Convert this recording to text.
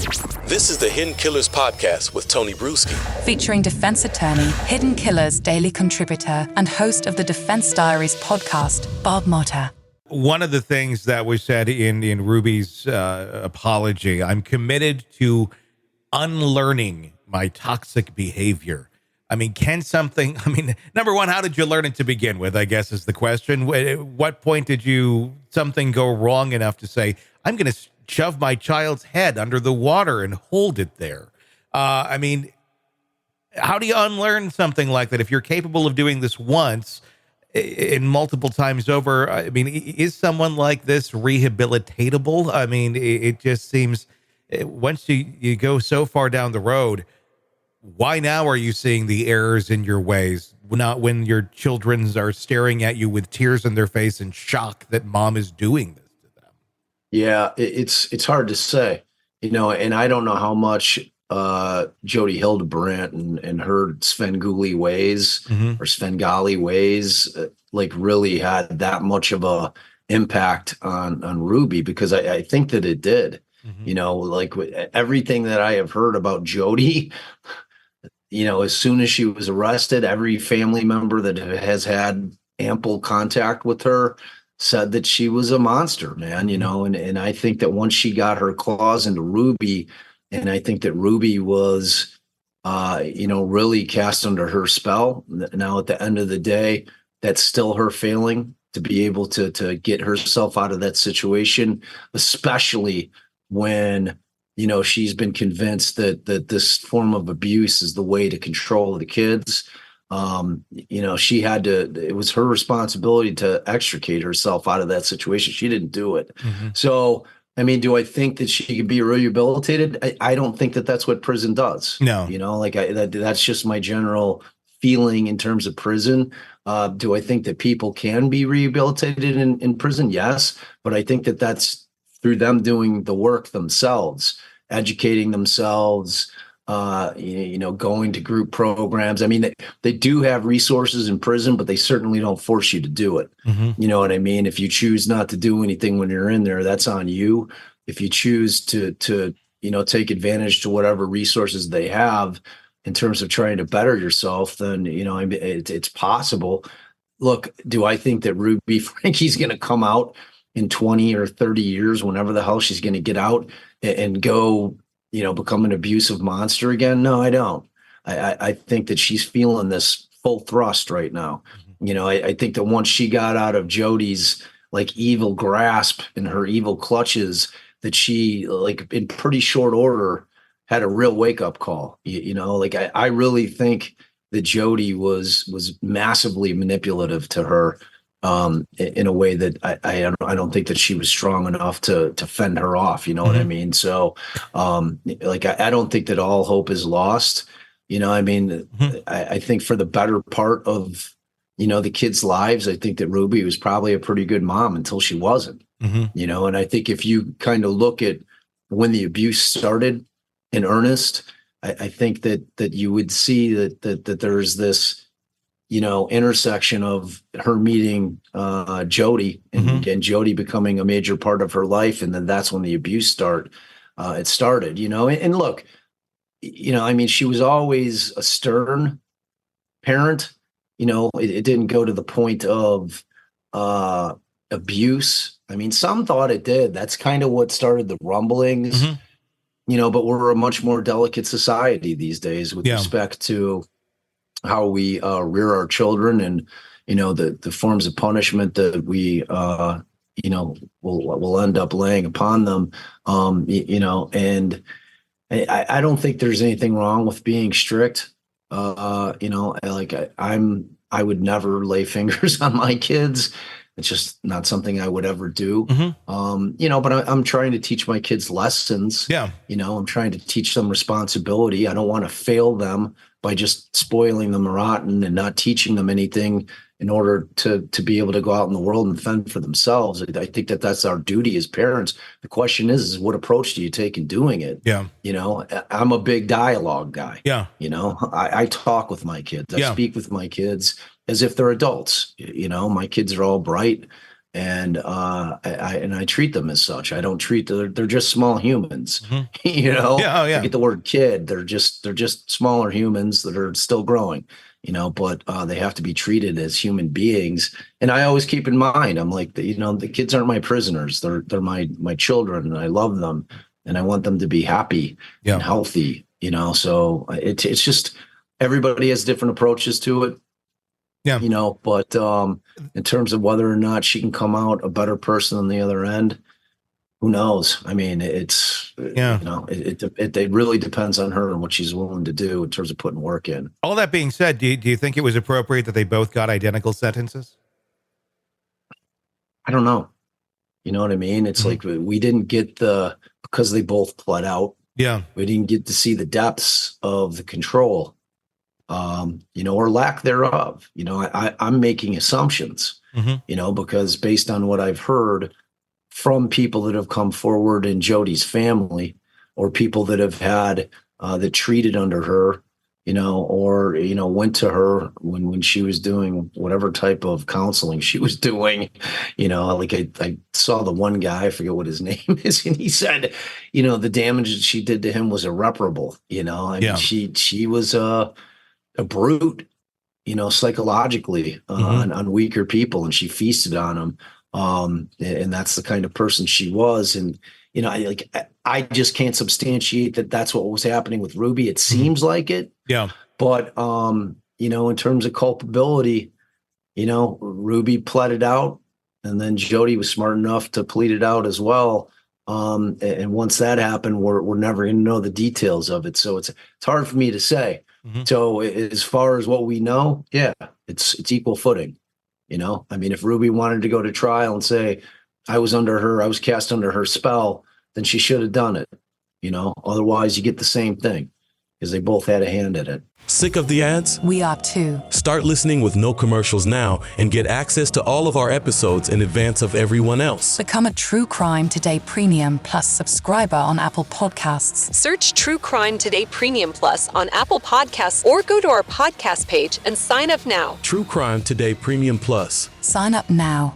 This is the Hidden Killers Podcast with Tony Brueski. Featuring defense attorney, Hidden Killers daily contributor, and host of the Defense Diaries podcast, Bob Motta. One of the things that was said in Ruby's apology, I'm committed to unlearning my toxic behavior. I mean, number one, how did you learn it to begin with, I guess is the question. At what point did something go wrong enough to say, I'm going to shove my child's head under the water and hold it there? How do you unlearn something like that if you're capable of doing this once and multiple times over? I mean, is someone like this rehabilitatable? I mean, it just seems once you go so far down the road, why now are you seeing the errors in your ways? Not when your children are staring at you with tears in their face and shock that mom is doing this to them. Yeah, it's hard to say, and I don't know how much Jodi Hildebrandt and her Svengali ways or Svengali ways really had that much of a impact on Ruby, because I think that it did. Everything that I have heard about Jodi, as soon as she was arrested, every family member that has had ample contact with her said that she was a monster, man, and I think that once she got her claws into Ruby, and I think that Ruby was, really cast under her spell. Now, at the end of the day, that's still her failing to be able to get herself out of that situation, especially when she's been convinced that this form of abuse is the way to control the kids. She had to, it was her responsibility to extricate herself out of that situation. She didn't do it. So, do I think that she could be rehabilitated? I don't think that that's what prison does. No. That's just my general feeling in terms of prison. Do I think that people can be rehabilitated in prison? Yes. But I think that that's through them doing the work themselves, educating themselves, going to group programs. They do have resources in prison, but they certainly don't force you to do it. You know what I mean? If you choose not to do anything when you're in there, that's on you. If you choose to take advantage to whatever resources they have in terms of trying to better yourself, then, it's possible. Look, do I think that Ruby Frankie's going to come out in 20 or 30 years, whenever the hell she's going to get out and go, become an abusive monster again? No, I don't. I think that she's feeling this full thrust right now. I think that once she got out of Jodi's evil grasp and her evil clutches, that she in pretty short order had a real wake up call. I really think that Jodi was massively manipulative to her. In a way that I don't think that she was strong enough to fend her off. You know what I mean? So, I don't think that all hope is lost. I think for the better part of, the kids' lives, I think that Ruby was probably a pretty good mom until she wasn't, and I think if you kind of look at when the abuse started in earnest, I think that you would see that there's this, intersection of her meeting Jodi and Jodi becoming a major part of her life. And then that's when the abuse started, and look, she was always a stern parent. It didn't go to the point of abuse. Some thought it did. That's kind of what started the rumblings, but we're a much more delicate society these days with respect to how we rear our children, and the forms of punishment that we will end up laying upon them. And I don't think there's anything wrong with being strict. I would never lay fingers on my kids. It's just not something I would ever do. But I'm trying to teach my kids lessons. I'm trying to teach them responsibility. I don't want to fail them by just spoiling them rotten and not teaching them anything in order to be able to go out in the world and fend for themselves. I think that that's our duty as parents. The question is what approach do you take in doing it? I'm a big dialogue guy. I talk with my kids. I speak with my kids as if they're adults. My kids are all bright And I treat them as such. I don't treat they're just small humans. Mm-hmm. Yeah, oh, yeah. Forget the word kid. They're just smaller humans that are still growing. But they have to be treated as human beings. And I always keep in mind, I'm like, the kids aren't my prisoners. They're my children, and I love them, and I want them to be happy and healthy. So it's just everybody has different approaches to it. Yeah. But in terms of whether or not she can come out a better person on the other end, who knows? I mean, it's, it really depends on her and what she's willing to do in terms of putting work in. All that being said, do you think it was appropriate that they both got identical sentences? I don't know. You know what I mean? It's like we didn't get because they both pled out. Yeah. We didn't get to see the depths of the control. Or lack thereof. I'm making assumptions, because based on what I've heard from people that have come forward in Jodi's family, or people that have had that treated under her, or went to her when she was doing whatever type of counseling she was doing, like I saw the one guy, I forget what his name is, and he said, the damage that she did to him was irreparable. I mean, she was a brute, psychologically on weaker people, and she feasted on them. And that's the kind of person she was. And, I just can't substantiate that that's what was happening with Ruby. It seems like it. Yeah. But, in terms of culpability, Ruby pled it out, and then Jodi was smart enough to plead it out as well. And once that happened, we're never going to know the details of it. So it's hard for me to say. So as far as what we know, it's equal footing. I mean, if Ruby wanted to go to trial and say, I was cast under her spell, then she should have done it. Otherwise you get the same thing, because they both had a hand in it. Sick of the ads? We are too. Start listening with no commercials now and get access to all of our episodes in advance of everyone else. Become a True Crime Today Premium Plus subscriber on Apple Podcasts. Search True Crime Today Premium Plus on Apple Podcasts, or go to our podcast page and sign up now. True Crime Today Premium Plus. Sign up now.